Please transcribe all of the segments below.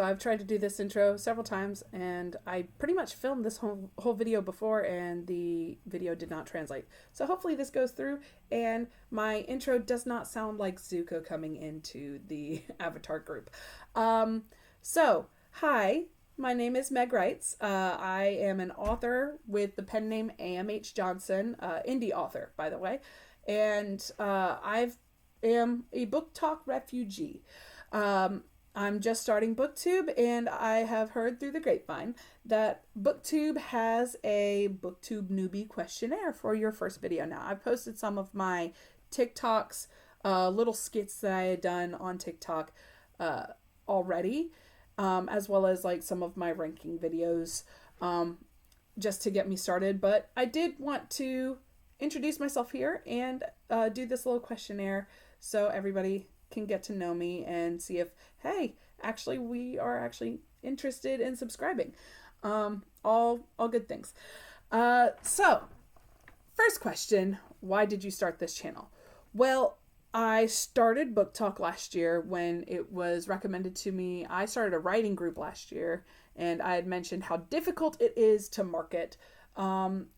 I've tried to do this intro several times, and I pretty much filmed this whole video before, and the video did not translate. So hopefully this goes through, and my intro does not sound like Zuko coming into the avatar group. Hi, my name is Meg Wrights. I am an author with the pen name AMH Johnson, indie author, by the way, and I am a Booktok refugee. I'm just starting Booktube, and I have heard through the grapevine that Booktube has a Booktube Newbie Questionnaire for your first video. Now, I've posted some of my TikToks, little skits that I had done on TikTok already, as well as like some of my ranking videos, just to get me started. But I did want to introduce myself here and do this little questionnaire so everybody can get to know me and see if, hey, actually we are actually interested in subscribing. All good things. So first question, why did you start this channel? Well, I started Booktok last year when it was recommended to me. I started a writing group last year, and I had mentioned how difficult it is to market,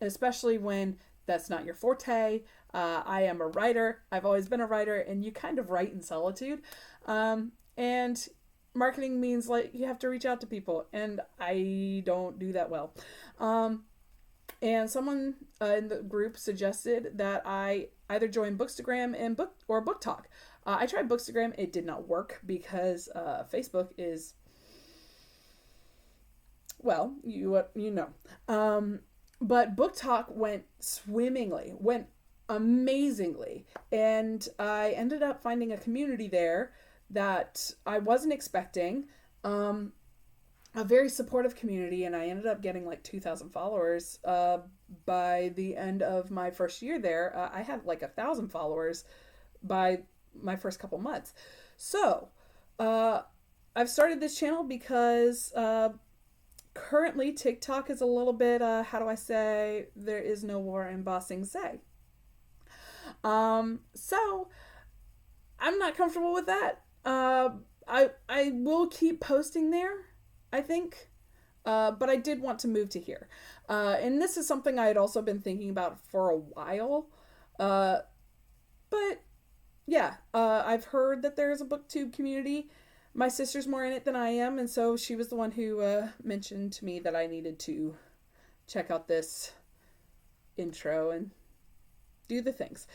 especially when that's not your forte. I am a writer. I've always been a writer, and you kind of write in solitude. And marketing means like you have to reach out to people, and I don't do that well. And someone in the group suggested that I either join Bookstagram and Booktok. I tried Bookstagram. It did not work because Facebook is, well, you know. But Booktok went swimmingly, went amazingly. And I ended up finding a community there that I wasn't expecting. A very supportive community, and I ended up getting like 2,000 followers by the end of my first year there. I had like 1,000 followers by my first couple months. So I've started this channel because currently TikTok is a little bit, how do I say, there is no war in Ba Sing Se. So I'm not comfortable with that. I will keep posting there, I think, but I did want to move to here. And this is something I had also been thinking about for a while. But yeah, I've heard that there's a Booktube community. My sister's more in it than I am, and so she was the one who mentioned to me that I needed to check out this intro and do the things.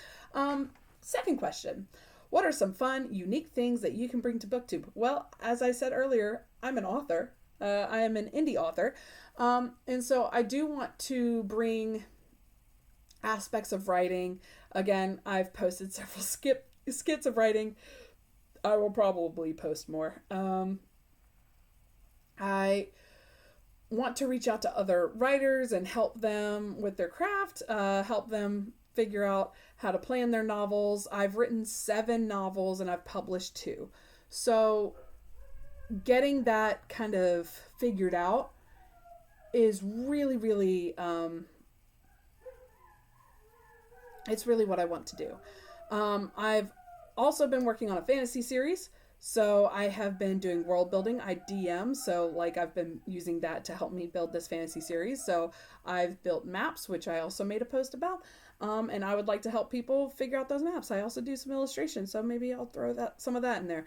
Second question. What are some fun, unique things that you can bring to Booktube? Well, as I said earlier, I'm an author. I am an indie author. And so I do want to bring aspects of writing. Again, I've posted several skits of writing. I will probably post more. I want to reach out to other writers and help them with their craft, help them figure out how to plan their novels. I've written 7 novels and I've published 2. So getting that kind of figured out is really, really, it's really what I want to do. I've also been working on a fantasy series. So I have been doing world building. I DM, so like I've been using that to help me build this fantasy series. So I've built maps, which I also made a post about. And I would like to help people figure out those maps. I also do some illustrations, so maybe I'll throw some of that in there.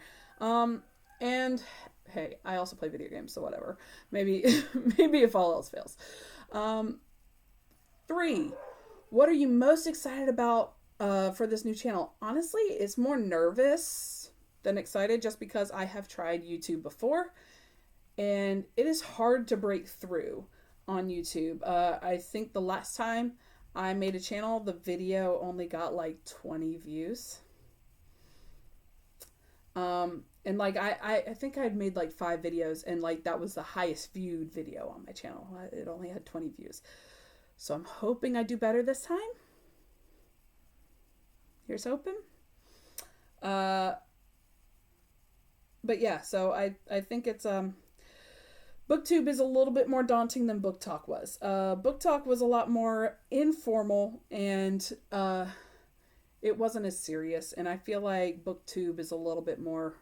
And hey, I also play video games, so whatever. Maybe if all else fails. 3, what are you most excited about for this new channel? Honestly, it's more nervous than excited, just because I have tried YouTube before, and it is hard to break through on YouTube. I think the last time I made a channel, the video only got like 20 views. And like I think I'd made like 5 videos, and like that was the highest viewed video on my channel. It only had 20 views. So I'm hoping I do better this time. Here's hoping. But yeah, so I think it's Booktube is a little bit more daunting than Booktok was. Booktok was a lot more informal, and it wasn't as serious, and I feel like Booktube is a little bit more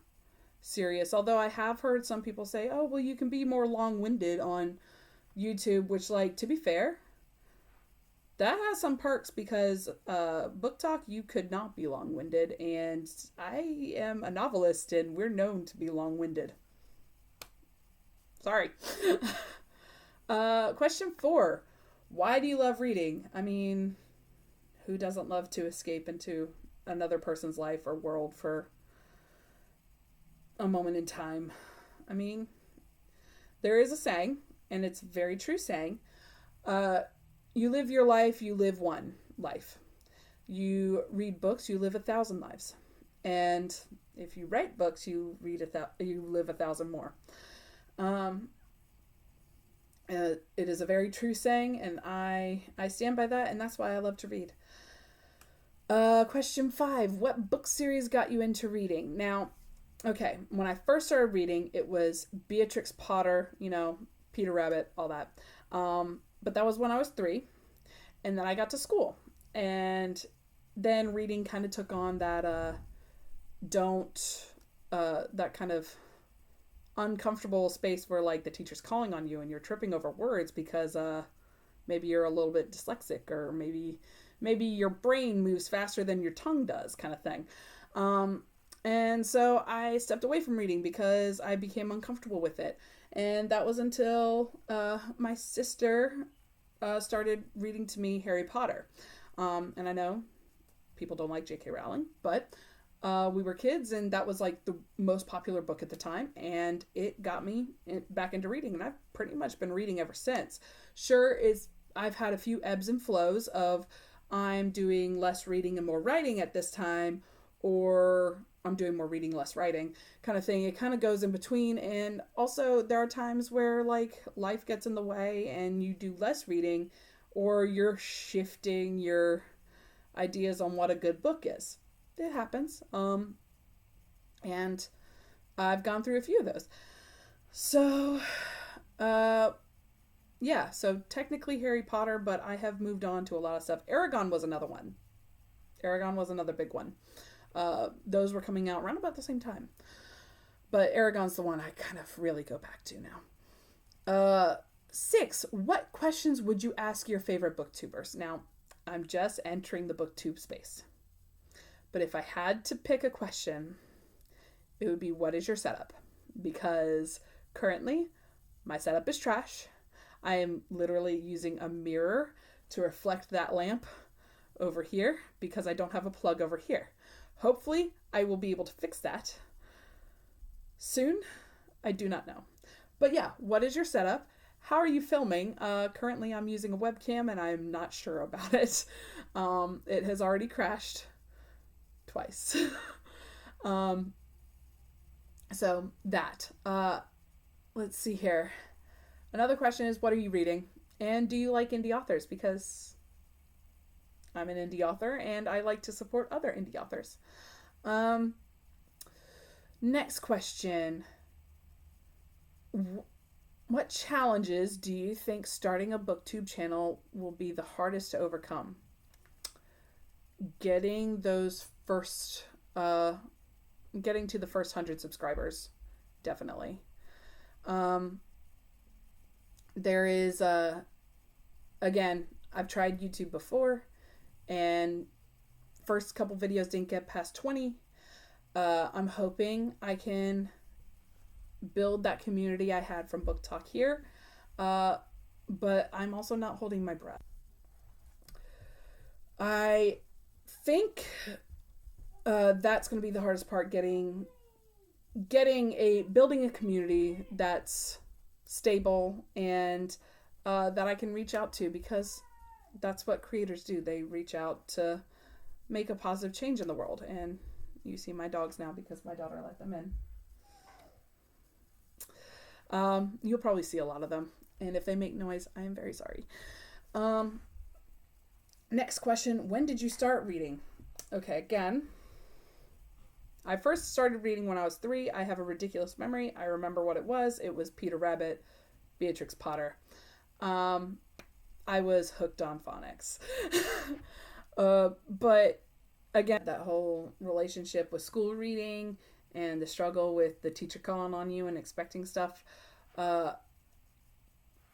serious. Although I have heard some people say, oh, well, you can be more long-winded on YouTube, which, like, to be fair, that has some perks because Booktok, you could not be long-winded, and I am a novelist, and we're known to be long-winded. Sorry. Question 4. Why do you love reading? I mean, who doesn't love to escape into another person's life or world for a moment in time? I mean, there is a saying, and it's a very true saying. You live your life, you live one life. You read books, you live 1,000 lives. And if you write books, you live 1,000 more. It is a very true saying, and I stand by that, and that's why I love to read. Question 5. What book series got you into reading? Now, okay, when I first started reading, it was Beatrix Potter, Peter Rabbit, all that. But that was when I was 3, and then I got to school, and then reading kind of took on that that kind of uncomfortable space where, like, the teacher's calling on you and you're tripping over words because maybe you're a little bit dyslexic, or maybe your brain moves faster than your tongue does, kind of thing. And so I stepped away from reading because I became uncomfortable with it. And that was until my sister started reading to me Harry Potter. And I know people don't like J.K. Rowling, but we were kids, and that was like the most popular book at the time, and it got me back into reading, and I've pretty much been reading ever since. Sure, I've had a few ebbs and flows of I'm doing less reading and more writing at this time, or I'm doing more reading, less writing kind of thing. It kind of goes in between, and also there are times where, like, life gets in the way and you do less reading, or you're shifting your ideas on what a good book is. It happens. And I've gone through a few of those. So, yeah, so technically Harry Potter, but I have moved on to a lot of stuff. Aragon was another one. Aragon was another big one. Those were coming out around about the same time. But Aragon's the one I kind of really go back to now. 6. What questions would you ask your favorite booktubers? Now, I'm just entering the booktube space. But if I had to pick a question, it would be, what is your setup? Because currently, my setup is trash. I am literally using a mirror to reflect that lamp over here because I don't have a plug over here. Hopefully, I will be able to fix that soon. I do not know. But yeah, what is your setup? How are you filming? Currently, I'm using a webcam, and I'm not sure about it. It has already crashed twice. So that. Let's see here. Another question is, what are you reading? And do you like indie authors? Because I'm an indie author, and I like to support other indie authors. Next question. What challenges do you think starting a booktube channel will be the hardest to overcome? Getting to the first 100 subscribers, definitely. There is again, I've tried YouTube before, and first couple videos didn't get past 20. I'm hoping I can build that community I had from Booktok here, but I'm also not holding my breath. I think that's going to be the hardest part, building a community that's stable and that I can reach out to, because that's what creators do. They reach out to make a positive change in the world. And you see my dogs now because my daughter let them in. You'll probably see a lot of them, and if they make noise, I am very sorry. Next question. When did you start reading? Okay, again, I first started reading when I was 3. I have a ridiculous memory. I remember what it was. It was Peter Rabbit, Beatrix Potter. I was hooked on phonics. But again, that whole relationship with school reading and the struggle with the teacher calling on you and expecting stuff.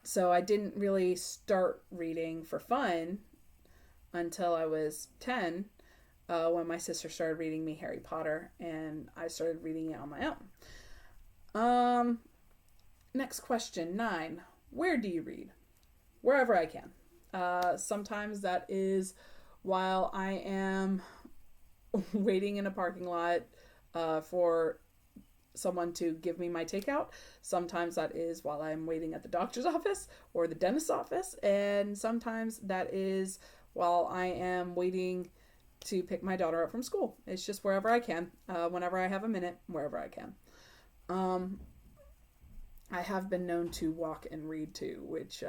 So I didn't really start reading for fun until I was 10, when my sister started reading me Harry Potter, and I started reading it on my own. Next question, 9. Where do you read? Wherever I can. Sometimes that is while I am waiting in a parking lot for someone to give me my takeout. Sometimes that is while I'm waiting at the doctor's office or the dentist's office. And sometimes that is while I am waiting to pick my daughter up from school. It's just wherever I can, whenever I have a minute, wherever I can. I have been known to walk and read too, which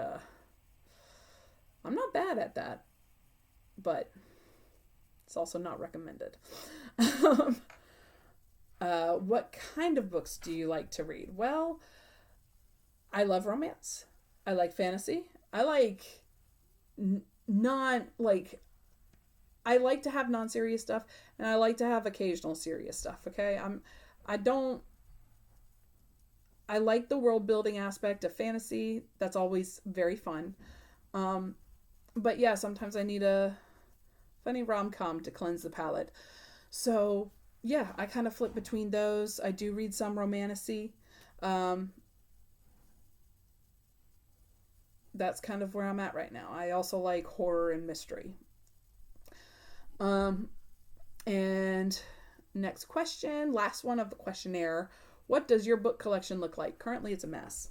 I'm not bad at that, but it's also not recommended. What kind of books do you like to read? Well, I love romance. I like fantasy. I like I like to have non-serious stuff, and I like to have occasional serious stuff. Okay. I like the world building aspect of fantasy. That's always very fun. But yeah, sometimes I need a funny rom-com to cleanse the palate. So yeah, I kind of flip between those. I do read some romantasy. That's kind of where I'm at right now. I also like horror and mystery. And next question, last one of the questionnaire. What does your book collection look like? Currently, it's a mess.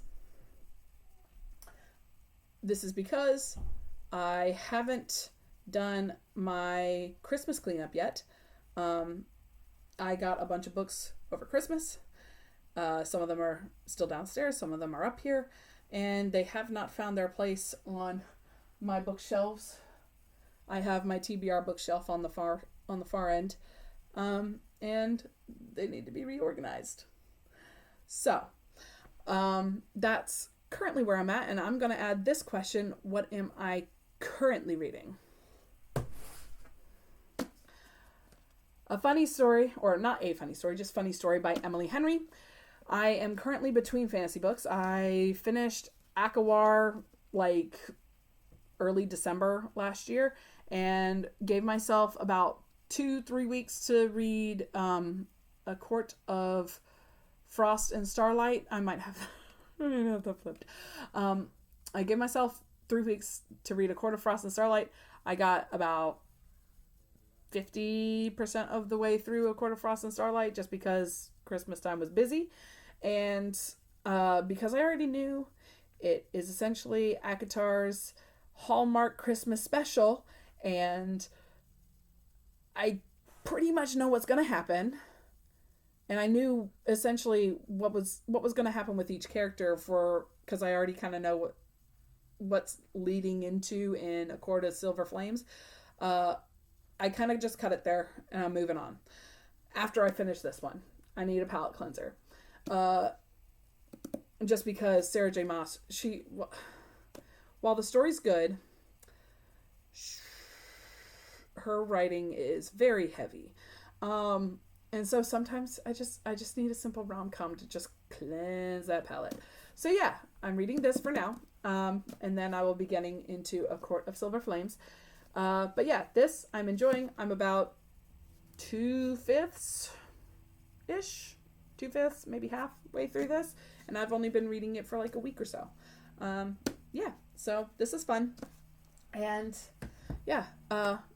This is because I haven't done my Christmas cleanup yet. I got a bunch of books over Christmas. Some of them are still downstairs. Some of them are up here. And they have not found their place on my bookshelves. I have my TBR bookshelf on the far end. And they need to be reorganized. So, that's currently where I'm at, and I'm going to add this question. What am I currently reading? A funny story, or not a funny story, just funny story by Emily Henry. I am currently between fantasy books. I finished Akawar like early December last year and gave myself about 2-3 weeks to read A Court of Frost and Starlight. I might have that flipped. I gave myself 3 weeks to read A Court of Frost and Starlight. I got about 50% of the way through A Court of Frost and Starlight just because Christmas time was busy. And because I already knew it is essentially ACOTAR's Hallmark Christmas special, and I pretty much know what's going to happen. And I knew essentially what was going to happen with each character because I already kind of know what's leading into in A Court of Silver Flames. I kind of just cut it there and I'm moving on. After I finish this one, I need a palate cleanser. Just because Sarah J. Maas, while the story's good, her writing is very heavy. And so sometimes I just need a simple rom-com to just cleanse that palate. So yeah, I'm reading this for now. And then I will be getting into A Court of Silver Flames. But yeah, this I'm enjoying. I'm about 2/5 ish, 2/5, maybe halfway through this. And I've only been reading it for like a week or so. Yeah, so this is fun. And yeah,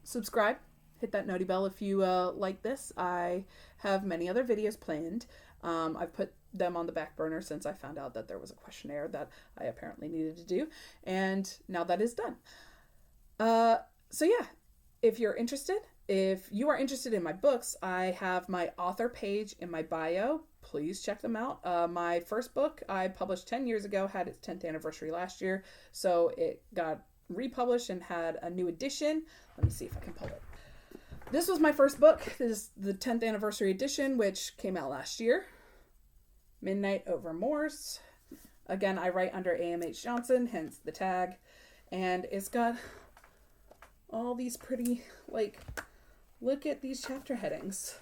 subscribe. Hit that noti bell if you like this. I have many other videos planned. I've put them on the back burner since I found out that there was a questionnaire that I apparently needed to do. And now that is done. So yeah, if you are interested in my books, I have my author page in my bio. Please check them out. My first book I published 10 years ago, had its 10th anniversary last year. So it got republished and had a new edition. Let me see if I can pull it. This was my first book. This is the 10th anniversary edition, which came out last year. Midnight Over Moors. Again, I write under AMH Johnson, hence the tag. And it's got all these pretty, look at these chapter headings.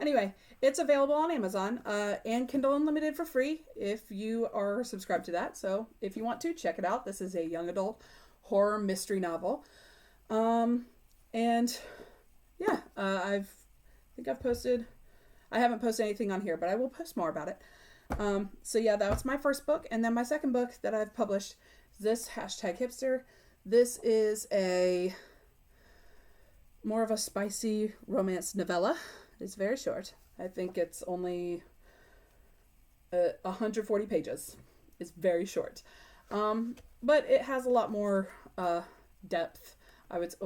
Anyway, it's available on Amazon and Kindle Unlimited for free if you are subscribed to that. So if you want to, check it out. This is a young adult horror mystery novel. And yeah, I think I've posted, I haven't posted anything on here, but I will post more about it. So yeah, that was my first book. And then my second book that I've published is this, #hipster. This is more of a spicy romance novella. It's very short. I think it's only 140 pages. It's very short. But it has a lot more depth. I don't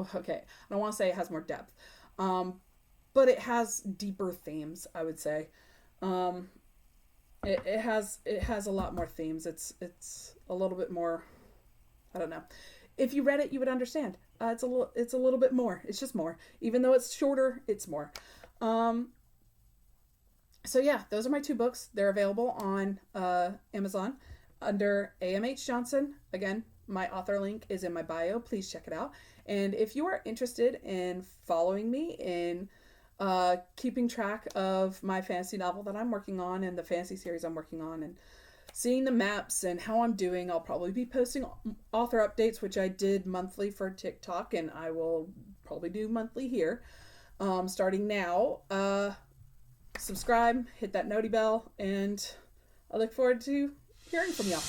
want to say it has more depth. But it has deeper themes, I would say. It has a lot more themes. It's a little bit more, I don't know. If you read it, you would understand. It's a little bit more. It's just more. Even though it's shorter, it's more. So yeah, those are my two books. They're available on Amazon under AMH Johnson. Again, my author link is in my bio. Please check it out. And if you are interested in following me in keeping track of my fantasy novel that I'm working on and the fantasy series I'm working on and seeing the maps and how I'm doing, I'll probably be posting author updates, which I did monthly for TikTok, and I will probably do monthly here starting now. Subscribe, hit that noti bell, and I look forward to hearing from y'all.